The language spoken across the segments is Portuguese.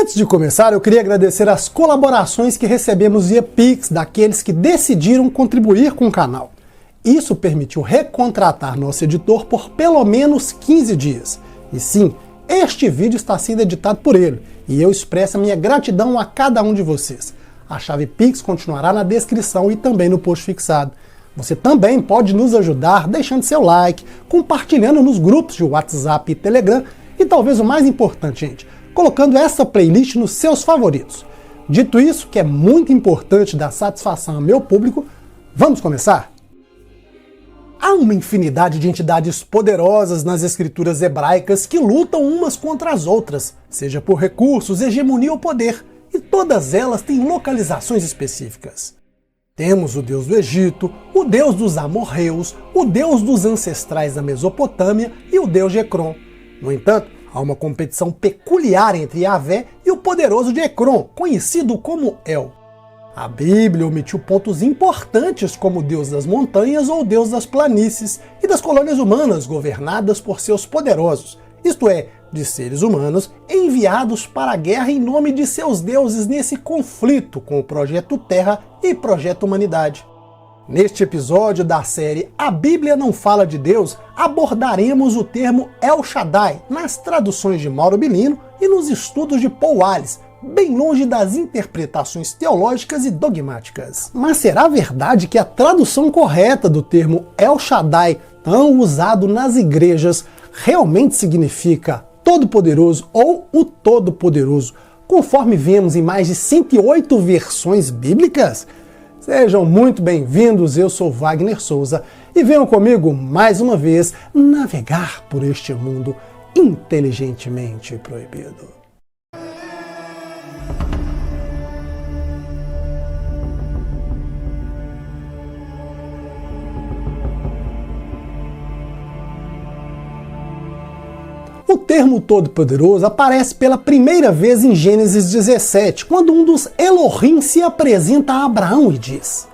Antes de começar, eu queria agradecer as colaborações que recebemos via Pix daqueles que decidiram contribuir com o canal. Isso permitiu recontratar nosso editor por pelo menos 15 dias. E sim, este vídeo está sendo editado por ele, e eu expresso a minha gratidão a cada um de vocês. A chave Pix continuará na descrição e também no post fixado. Você também pode nos ajudar deixando seu like, compartilhando nos grupos de WhatsApp e Telegram e talvez o mais importante, gente, colocando essa playlist nos seus favoritos. Dito isso, que é muito importante dar satisfação ao meu público, vamos começar? Há uma infinidade de entidades poderosas nas escrituras hebraicas que lutam umas contra as outras, seja por recursos, hegemonia ou poder, e todas elas têm localizações específicas. Temos o Deus do Egito, o Deus dos amorreus, o Deus dos ancestrais da Mesopotâmia e o Deus de Ecrom. No entanto, há uma competição peculiar entre Yahvé e o poderoso de Ecrom, conhecido como El. A Bíblia omitiu pontos importantes como o Deus das montanhas ou o Deus das planícies e das colônias humanas governadas por seus poderosos, isto é, de seres humanos enviados para a guerra em nome de seus deuses nesse conflito com o Projeto Terra e Projeto Humanidade. Neste episódio da série A Bíblia Não Fala de Deus, abordaremos o termo El Shaddai nas traduções de Mauro Bilino e nos estudos de Paul Wallis, bem longe das interpretações teológicas e dogmáticas. Mas será verdade que a tradução correta do termo El Shaddai, tão usado nas igrejas, realmente significa Todo-Poderoso ou o Todo-Poderoso, conforme vemos em mais de 108 versões bíblicas? Sejam muito bem-vindos, eu sou Wagner Souza e venham comigo mais uma vez navegar por este mundo inteligentemente proibido. O termo Todo-Poderoso aparece pela primeira vez em Gênesis 17, quando um dos Elohim se apresenta a Abraão e diz: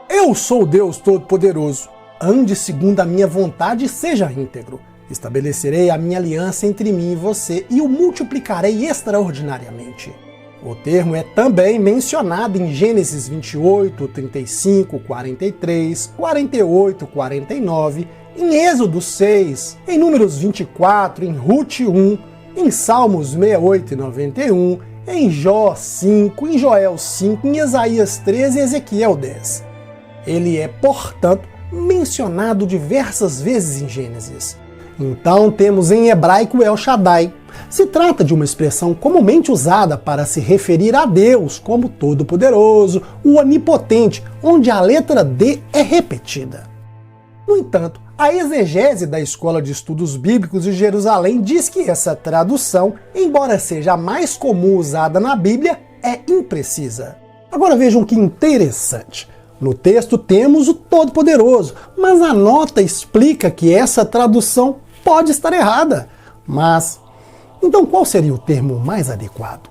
Eu sou o Deus Todo-Poderoso, ande segundo a minha vontade e seja íntegro. Estabelecerei a minha aliança entre mim e você e o multiplicarei extraordinariamente. O termo é também mencionado em Gênesis 28, 35, 43, 48, 49, em Êxodo 6, em Números 24, em Rute 1, em Salmos 68 e 91, em Jó 5, em Joel 5, em Isaías 13 e Ezequiel 10. Ele é, portanto, mencionado diversas vezes em Gênesis. Então temos em hebraico El Shaddai. Se trata de uma expressão comumente usada para se referir a Deus como Todo-Poderoso, o Onipotente, onde a letra D é repetida. No entanto, a exegese da Escola de Estudos Bíblicos de Jerusalém diz que essa tradução, embora seja a mais comum usada na Bíblia, é imprecisa. Agora vejam que interessante. No texto temos o Todo-Poderoso, mas a nota explica que essa tradução pode estar errada. Mas, então qual seria o termo mais adequado?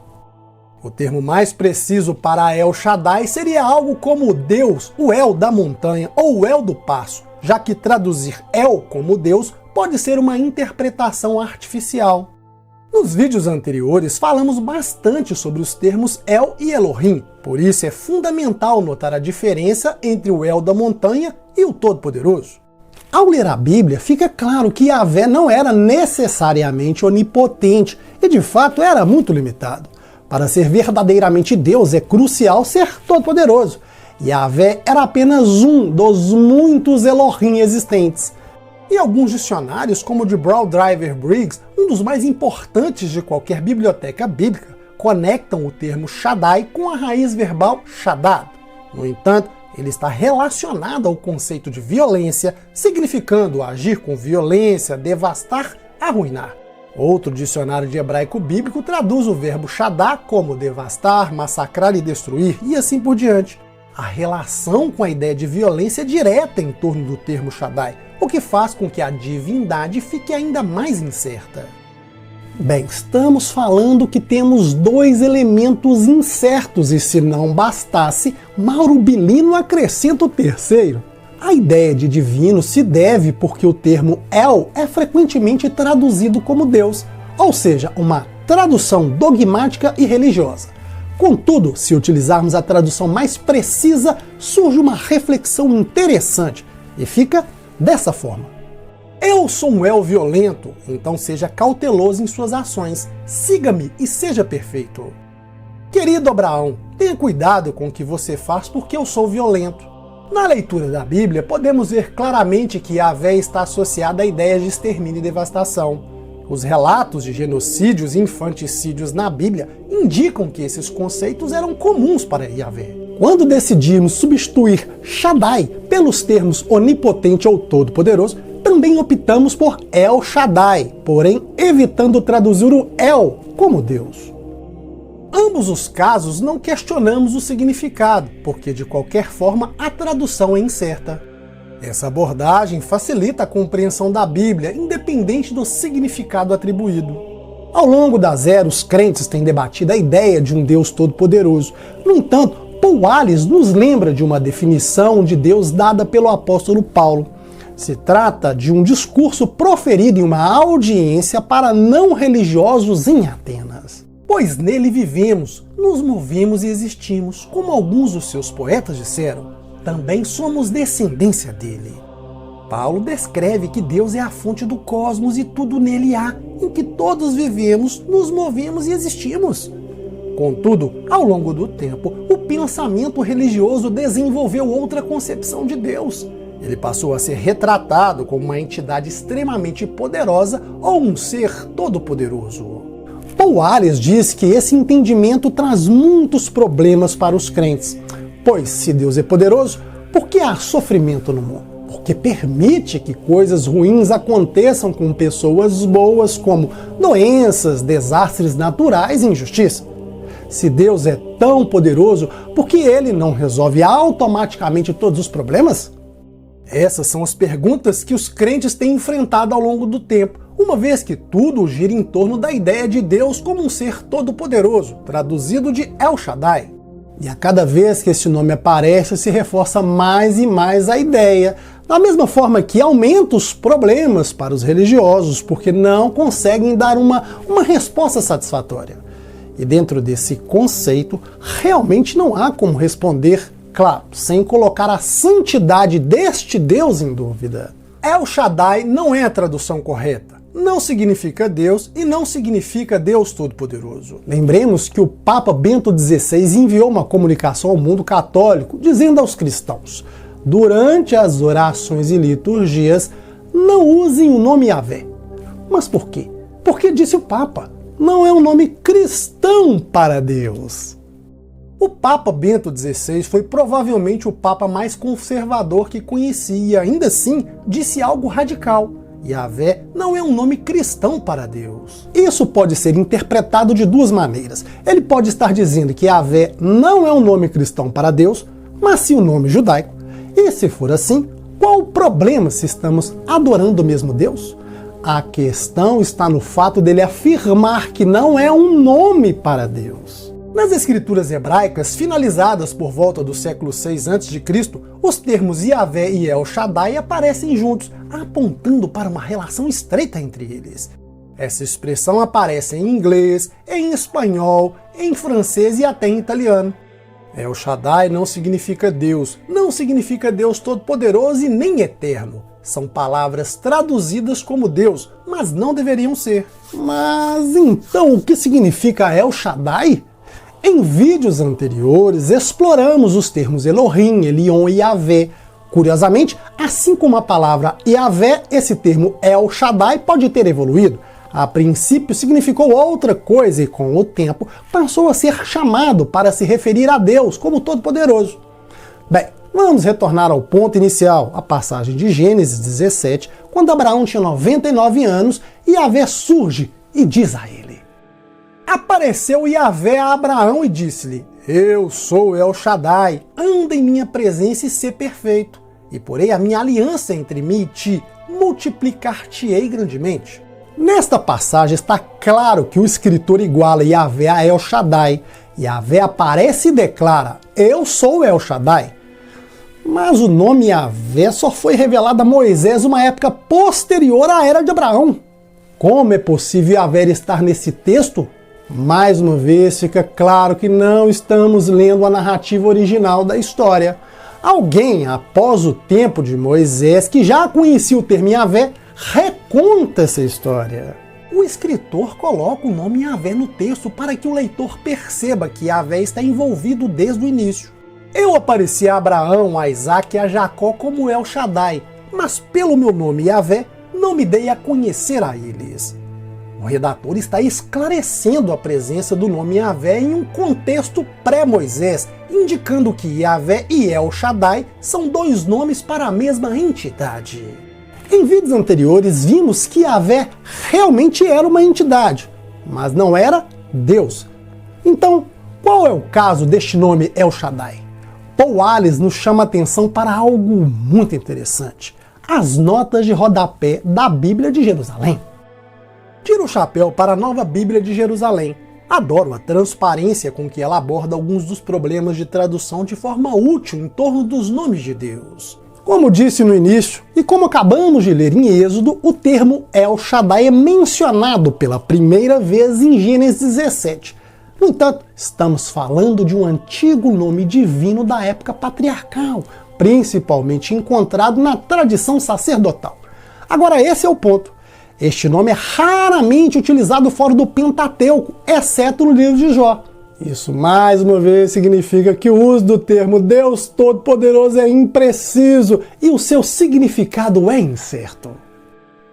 O termo mais preciso para El Shaddai seria algo como Deus, o El da montanha ou o El do passo, já que traduzir El como Deus pode ser uma interpretação artificial. Nos vídeos anteriores falamos bastante sobre os termos El e Elohim, por isso é fundamental notar a diferença entre o El da montanha e o Todo-Poderoso. Ao ler a Bíblia, fica claro que Yahvé não era necessariamente onipotente e de fato era muito limitado. Para ser verdadeiramente Deus é crucial ser todo-poderoso. Yahvé era apenas um dos muitos Elohim existentes. E alguns dicionários, como o de Driver Briggs, um dos mais importantes de qualquer biblioteca bíblica, conectam o termo Shaddai com a raiz verbal Shaddad. No entanto, ele está relacionado ao conceito de violência, significando agir com violência, devastar, arruinar. Outro dicionário de hebraico bíblico traduz o verbo Shaddá como devastar, massacrar e destruir, e assim por diante. A relação com a ideia de violência é direta em torno do termo Shaddai, o que faz com que a divindade fique ainda mais incerta. Bem, estamos falando que temos dois elementos incertos e se não bastasse, Mauro Bilino acrescenta o terceiro. A ideia de divino se deve porque o termo El é frequentemente traduzido como Deus, ou seja, uma tradução dogmática e religiosa. Contudo, se utilizarmos a tradução mais precisa, surge uma reflexão interessante e fica dessa forma: eu sou um El violento, então seja cauteloso em suas ações, siga-me e seja perfeito. Querido Abraão, tenha cuidado com o que você faz porque eu sou violento. Na leitura da Bíblia, podemos ver claramente que Yahvé está associada à ideia de extermínio e devastação. Os relatos de genocídios e infanticídios na Bíblia indicam que esses conceitos eram comuns para Yahvé. Quando decidimos substituir Shaddai pelos termos onipotente ou todo-poderoso, também optamos por El Shaddai, porém evitando traduzir o El como Deus. Ambos os casos não questionamos o significado, porque de qualquer forma a tradução é incerta. Essa abordagem facilita a compreensão da Bíblia, independente do significado atribuído. Ao longo das eras, os crentes têm debatido a ideia de um Deus todo-poderoso. No entanto, Paul Wallace nos lembra de uma definição de Deus dada pelo apóstolo Paulo. Se trata de um discurso proferido em uma audiência para não religiosos em Atenas. Pois nele vivemos, nos movemos e existimos, como alguns dos seus poetas disseram, também somos descendência dele. Paulo descreve que Deus é a fonte do cosmos e tudo nele há, em que todos vivemos, nos movemos e existimos. Contudo, ao longo do tempo, o pensamento religioso desenvolveu outra concepção de Deus. Ele passou a ser retratado como uma entidade extremamente poderosa ou um ser todo-poderoso. Paul Wallace diz que esse entendimento traz muitos problemas para os crentes, pois se Deus é poderoso, por que há sofrimento no mundo? Porque permite que coisas ruins aconteçam com pessoas boas, como doenças, desastres naturais e injustiça. Se Deus é tão poderoso, por que ele não resolve automaticamente todos os problemas? Essas são as perguntas que os crentes têm enfrentado ao longo do tempo, uma vez que tudo gira em torno da ideia de Deus como um ser todo-poderoso, traduzido de El Shaddai. E a cada vez que esse nome aparece, se reforça mais e mais a ideia, da mesma forma que aumenta os problemas para os religiosos, porque não conseguem dar uma resposta satisfatória. E dentro desse conceito, realmente não há como responder, claro, sem colocar a santidade deste Deus em dúvida. El Shaddai não é a tradução correta. Não significa Deus e não significa Deus Todo-Poderoso. Lembremos que o Papa Bento XVI enviou uma comunicação ao mundo católico dizendo aos cristãos: durante as orações e liturgias, não usem o nome Yahvé. Mas por quê? Porque, disse o Papa, não é um nome cristão para Deus. O Papa Bento XVI foi provavelmente o Papa mais conservador que conheci e ainda assim disse algo radical. Yahvé não é um nome cristão para Deus. Isso pode ser interpretado de duas maneiras. Ele pode estar dizendo que Yahvé não é um nome cristão para Deus, mas sim um nome judaico. E se for assim, qual o problema se estamos adorando o mesmo Deus? A questão está no fato dele afirmar que não é um nome para Deus. Nas escrituras hebraicas, finalizadas por volta do século 6 a.C., os termos Yahvé e El Shaddai aparecem juntos, apontando para uma relação estreita entre eles. Essa expressão aparece em inglês, em espanhol, em francês e até em italiano. El Shaddai não significa Deus, não significa Deus Todo-Poderoso e nem Eterno. São palavras traduzidas como Deus, mas não deveriam ser. Mas então o que significa El Shaddai? Em vídeos anteriores, exploramos os termos Elohim, Elion e Yahvé. Curiosamente, assim como a palavra Yahvé, esse termo El Shaddai pode ter evoluído. A princípio significou outra coisa e com o tempo passou a ser chamado para se referir a Deus como Todo-Poderoso. Bem, vamos retornar ao ponto inicial, a passagem de Gênesis 17, quando Abraão tinha 99 anos e Yahvé surge e diz a ele: apareceu Yahvé a Abraão e disse-lhe: eu sou El Shaddai, anda em minha presença e sê perfeito, e porei a minha aliança entre mim e ti, multiplicar-te-ei grandemente. Nesta passagem está claro que o escritor iguala Yahvé a El Shaddai. Yahvé aparece e declara: eu sou El Shaddai. Mas o nome Yahvé só foi revelado a Moisés uma época posterior à era de Abraão. Como é possível Yahvé estar nesse texto Mais uma vez fica claro que não estamos lendo a narrativa original da história. Alguém, após o tempo de Moisés, que já conhecia o termo Yahvé, reconta essa história. O escritor coloca o nome Yahvé no texto para que o leitor perceba que Yahvé está envolvido desde o início. Eu apareci a Abraão, a Isaac e a Jacó como El Shaddai, mas pelo meu nome Yahvé não me dei a conhecer a eles. O redator está esclarecendo a presença do nome Yahvé em um contexto pré-Moisés, indicando que Yahvé e El Shaddai são dois nomes para a mesma entidade. Em vídeos anteriores vimos que Yahvé realmente era uma entidade, mas não era Deus. Então, qual é o caso deste nome El Shaddai? Paul Wallace nos chama a atenção para algo muito interessante: as notas de rodapé da Bíblia de Jerusalém. Tiro o chapéu para a Nova Bíblia de Jerusalém. Adoro a transparência com que ela aborda alguns dos problemas de tradução de forma útil em torno dos nomes de Deus. Como disse no início, e como acabamos de ler em Êxodo, o termo El Shaddai é mencionado pela primeira vez em Gênesis 17. No entanto, estamos falando de um antigo nome divino da época patriarcal, principalmente encontrado na tradição sacerdotal. Agora, esse é o ponto. Este nome é raramente utilizado fora do Pentateuco, exceto no livro de Jó. Isso, mais uma vez, significa que o uso do termo Deus Todo-Poderoso é impreciso e o seu significado é incerto.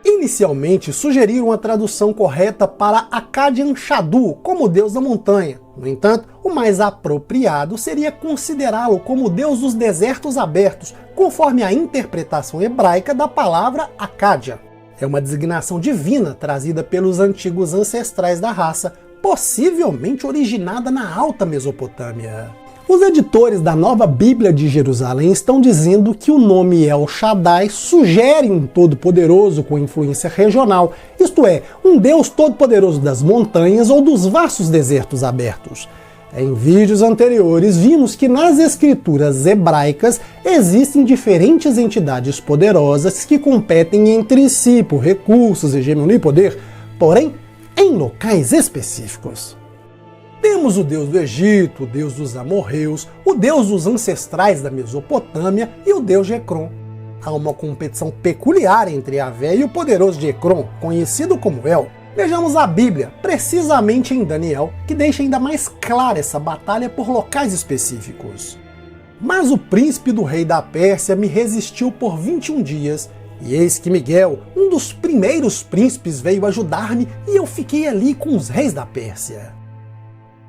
Inicialmente, sugeriram a tradução correta para Akkadian Shadu, como Deus da montanha. No entanto, o mais apropriado seria considerá-lo como Deus dos desertos abertos, conforme a interpretação hebraica da palavra Akkadia. É uma designação divina trazida pelos antigos ancestrais da raça, possivelmente originada na Alta Mesopotâmia. Os editores da Nova Bíblia de Jerusalém estão dizendo que o nome El Shaddai sugere um todo-poderoso com influência regional, isto é, um Deus todo-poderoso das montanhas ou dos vastos desertos abertos. Em vídeos anteriores, vimos que nas escrituras hebraicas existem diferentes entidades poderosas que competem entre si por recursos, hegemonia e poder, porém em locais específicos. Temos o Deus do Egito, o Deus dos amorreus, o Deus dos ancestrais da Mesopotâmia e o Deus de Ekron. Há uma competição peculiar entre Yahvé e o poderoso de Ekron, conhecido como El. Vejamos a Bíblia, precisamente em Daniel, que deixa ainda mais clara essa batalha por locais específicos. Mas o príncipe do rei da Pérsia me resistiu por 21 dias, e eis que Miguel, um dos primeiros príncipes, veio ajudar-me e eu fiquei ali com os reis da Pérsia.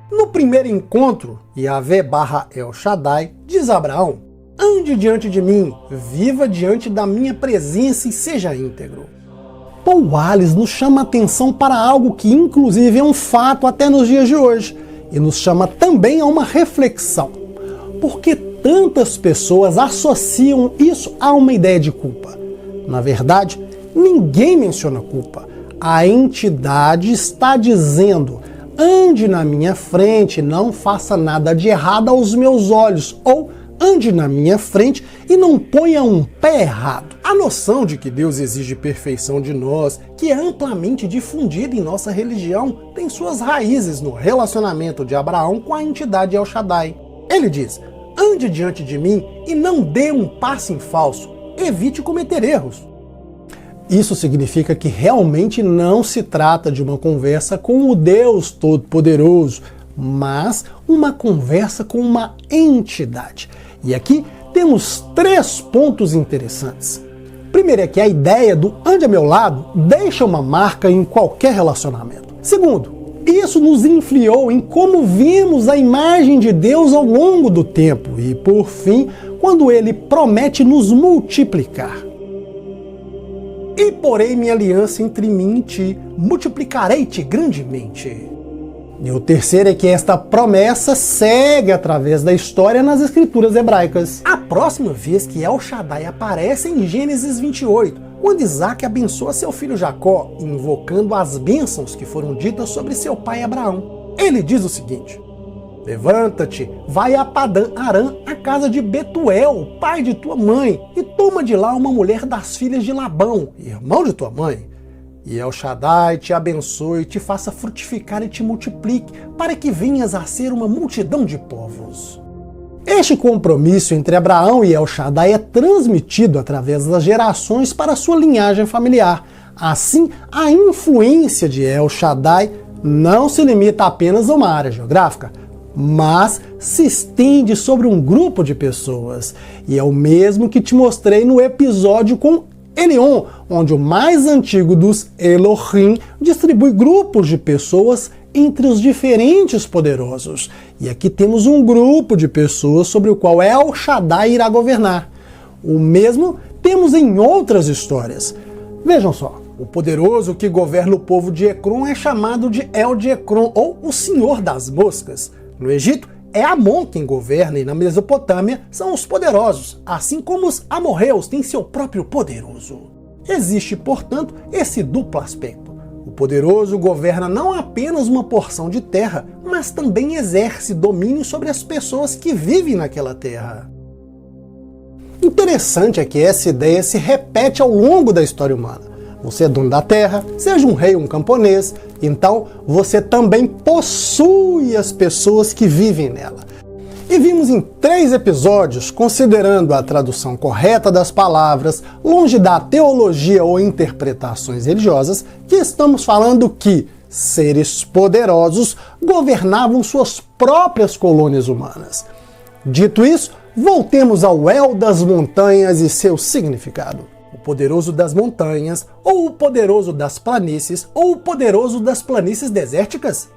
No primeiro encontro, Yahvé / El Shaddai diz a Abraão: ande diante de mim, viva diante da minha presença e seja íntegro. Paul Wallace nos chama a atenção para algo que inclusive é um fato até nos dias de hoje, e nos chama também a uma reflexão. Por que tantas pessoas associam isso a uma ideia de culpa? Na verdade, ninguém menciona culpa. A entidade está dizendo: ande na minha frente, não faça nada de errado aos meus olhos, ou ande na minha frente e não ponha um pé errado. A noção de que Deus exige perfeição de nós, que é amplamente difundida em nossa religião, tem suas raízes no relacionamento de Abraão com a entidade El Shaddai. Ele diz: ande diante de mim e não dê um passo em falso, evite cometer erros. Isso significa que realmente não se trata de uma conversa com o Deus Todo-Poderoso, mas uma conversa com uma entidade. E aqui temos 3 pontos interessantes. Primeiro é que a ideia do ande a meu lado deixa uma marca em qualquer relacionamento. Segundo, isso nos influenciou em como vimos a imagem de Deus ao longo do tempo. E por fim, quando ele promete nos multiplicar. E porei minha aliança entre mim e ti, multiplicarei-te grandemente. E o terceiro é que esta promessa segue através da história nas escrituras hebraicas. A próxima vez que El Shaddai aparece em Gênesis 28, quando Isaac abençoa seu filho Jacó, invocando as bênçãos que foram ditas sobre seu pai Abraão. Ele diz o seguinte: levanta-te, vai a Padã Arã, a casa de Betuel, pai de tua mãe, e toma de lá uma mulher das filhas de Labão, irmão de tua mãe. E El Shaddai te abençoe, te faça frutificar e te multiplique, para que venhas a ser uma multidão de povos. Este compromisso entre Abraão e El Shaddai é transmitido através das gerações para a sua linhagem familiar. Assim, a influência de El Shaddai não se limita apenas a uma área geográfica, mas se estende sobre um grupo de pessoas. E é o mesmo que te mostrei no episódio com Elion, onde o mais antigo dos Elohim distribui grupos de pessoas entre os diferentes poderosos. E aqui temos um grupo de pessoas sobre o qual El Shaddai irá governar. O mesmo temos em outras histórias. Vejam só, o poderoso que governa o povo de Ecrom é chamado de El de Ecrom, ou o Senhor das Moscas. No Egito, é Amon quem governa, e na Mesopotâmia são os poderosos, assim como os amorreus têm seu próprio poderoso. Existe, portanto, esse duplo aspecto. O poderoso governa não apenas uma porção de terra, mas também exerce domínio sobre as pessoas que vivem naquela terra. Interessante é que essa ideia se repete ao longo da história humana. Você é dono da terra, seja um rei ou um camponês, então você também possui as pessoas que vivem nela. E vimos em 3 episódios, considerando a tradução correta das palavras, longe da teologia ou interpretações religiosas, que estamos falando que seres poderosos governavam suas próprias colônias humanas. Dito isso, voltemos ao El das Montanhas e seu significado. O poderoso das montanhas, ou o poderoso das planícies, ou o poderoso das planícies desérticas?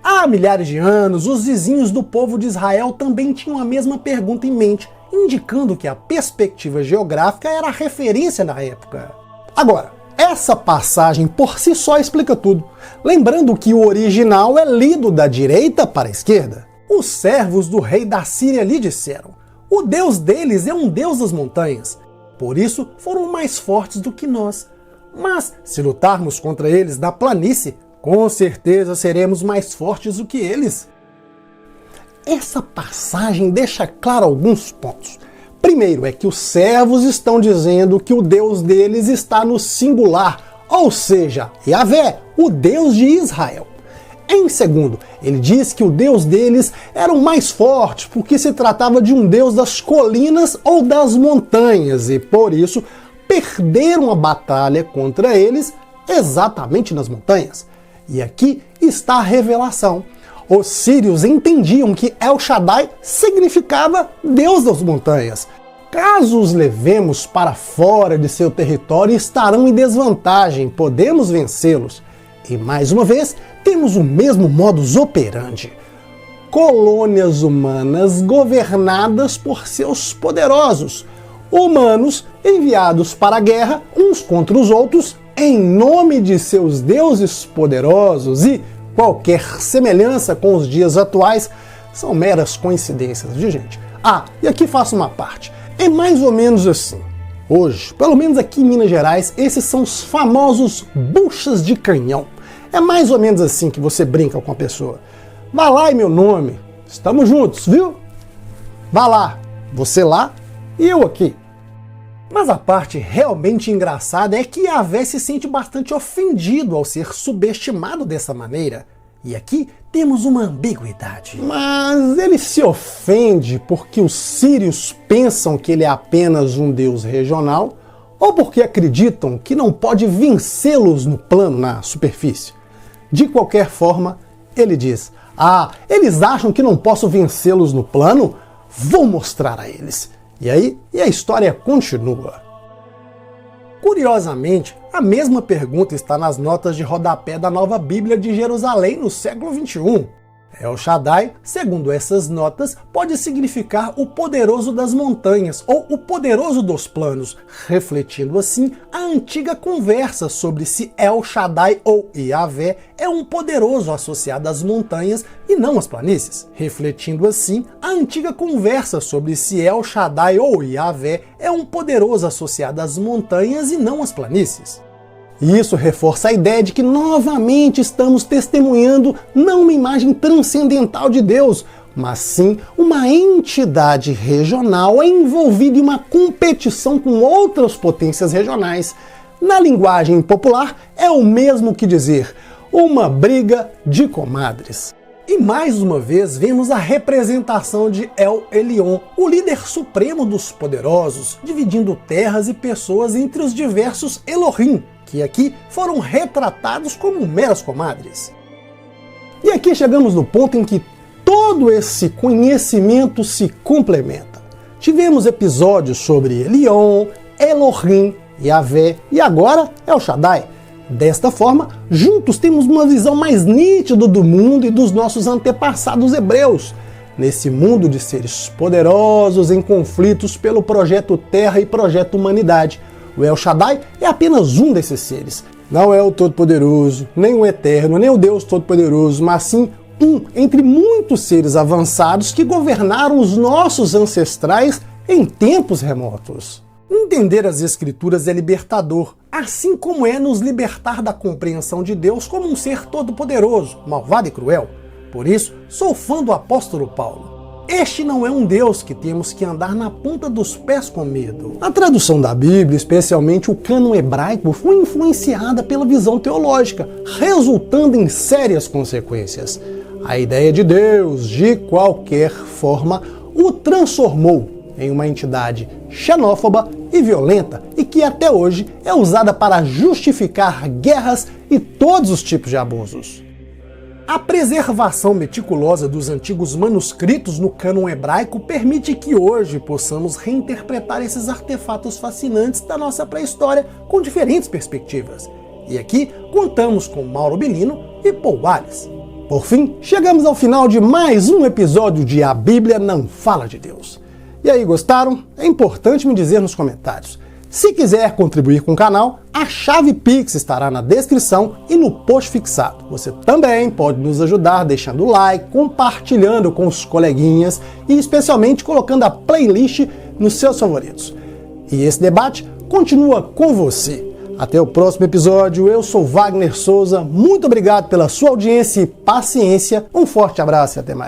Há milhares de anos, os vizinhos do povo de Israel também tinham a mesma pergunta em mente, indicando que a perspectiva geográfica era a referência na época. Agora, essa passagem por si só explica tudo, lembrando que o original é lido da direita para a esquerda. Os servos do rei da Síria lhe disseram: o Deus deles é um Deus das montanhas. Por isso, foram mais fortes do que nós. Mas, se lutarmos contra eles na planície, com certeza seremos mais fortes do que eles. Essa passagem deixa claro alguns pontos. Primeiro é que os servos estão dizendo que o Deus deles está no singular, ou seja, Yahvé, o Deus de Israel. Em segundo, ele diz que o Deus deles era o mais forte, porque se tratava de um Deus das colinas ou das montanhas, e por isso perderam a batalha contra eles exatamente nas montanhas. E aqui está a revelação. Os sírios entendiam que El Shaddai significava Deus das montanhas. Caso os levemos para fora de seu território, estarão em desvantagem, podemos vencê-los. E mais uma vez, temos o mesmo modus operandi. Colônias humanas governadas por seus poderosos. Humanos enviados para a guerra uns contra os outros em nome de seus deuses poderosos, e qualquer semelhança com os dias atuais são meras coincidências, viu, gente? Ah, e aqui faço uma parte. É mais ou menos assim. Hoje, pelo menos aqui em Minas Gerais, esses são os famosos buchas de canhão. É mais ou menos assim que você brinca com a pessoa. Vá lá em meu nome, estamos juntos, viu? Vá lá, você lá e eu aqui. Mas a parte realmente engraçada é que Yahvé se sente bastante ofendido ao ser subestimado dessa maneira. E aqui temos uma ambiguidade. Mas ele se ofende porque os sírios pensam que ele é apenas um deus regional, ou porque acreditam que não pode vencê-los no plano, na superfície. De qualquer forma, ele diz: ah, eles acham que não posso vencê-los no plano? Vou mostrar a eles. E aí, a história continua. Curiosamente, a mesma pergunta está nas notas de rodapé da Nova Bíblia de Jerusalém no século XXI. El Shaddai, segundo essas notas, pode significar o poderoso das montanhas ou o poderoso dos planos, refletindo assim a antiga conversa sobre se El Shaddai ou Yahvé é um poderoso associado às montanhas e não às planícies, refletindo assim a antiga conversa sobre se El Shaddai ou Yahvé é um poderoso associado às montanhas e não às planícies. Isso reforça a ideia de que novamente estamos testemunhando não uma imagem transcendental de Deus, mas sim uma entidade regional envolvida em uma competição com outras potências regionais. na linguagem popular, é o mesmo que dizer uma briga de comadres. E mais uma vez vemos a representação de El Elyon, o líder supremo dos poderosos, dividindo terras e pessoas entre os diversos Elohim, que aqui foram retratados como meras comadres. E aqui chegamos no ponto em que todo esse conhecimento se complementa. Tivemos episódios sobre Elyon, Elohim, Yahvé e agora El Shaddai. Desta forma, juntos temos uma visão mais nítida do mundo e dos nossos antepassados hebreus, nesse mundo de seres poderosos em conflitos pelo projeto Terra e projeto Humanidade. O El Shaddai é apenas um desses seres. Não é o Todo-Poderoso, nem o Eterno, nem o Deus Todo-Poderoso, mas sim um entre muitos seres avançados que governaram os nossos ancestrais em tempos remotos. Entender as Escrituras é libertador, assim como é nos libertar da compreensão de Deus como um ser todo-poderoso, malvado e cruel. Por isso, sou fã do apóstolo Paulo. Este não é um Deus que temos que andar na ponta dos pés com medo. A tradução da Bíblia, especialmente o cânon hebraico, foi influenciada pela visão teológica, resultando em sérias consequências. A ideia de Deus, de qualquer forma, o transformou em uma entidade xenófoba e violenta e que até hoje é usada para justificar guerras e todos os tipos de abusos. A preservação meticulosa dos antigos manuscritos no cânon hebraico permite que hoje possamos reinterpretar esses artefatos fascinantes da nossa pré-história com diferentes perspectivas. E aqui contamos com Mauro Bilino e Paul Wallace. Por fim, chegamos ao final de mais um episódio de A Bíblia Não Fala de Deus. E aí, gostaram? É importante me dizer nos comentários. Se quiser contribuir com o canal, a chave Pix estará na descrição e no post fixado. Você também pode nos ajudar deixando o like, compartilhando com os coleguinhas e especialmente colocando a playlist nos seus favoritos. E esse debate continua com você. Até o próximo episódio, eu sou Wagner Souza, muito obrigado pela sua audiência e paciência, um forte abraço e até mais.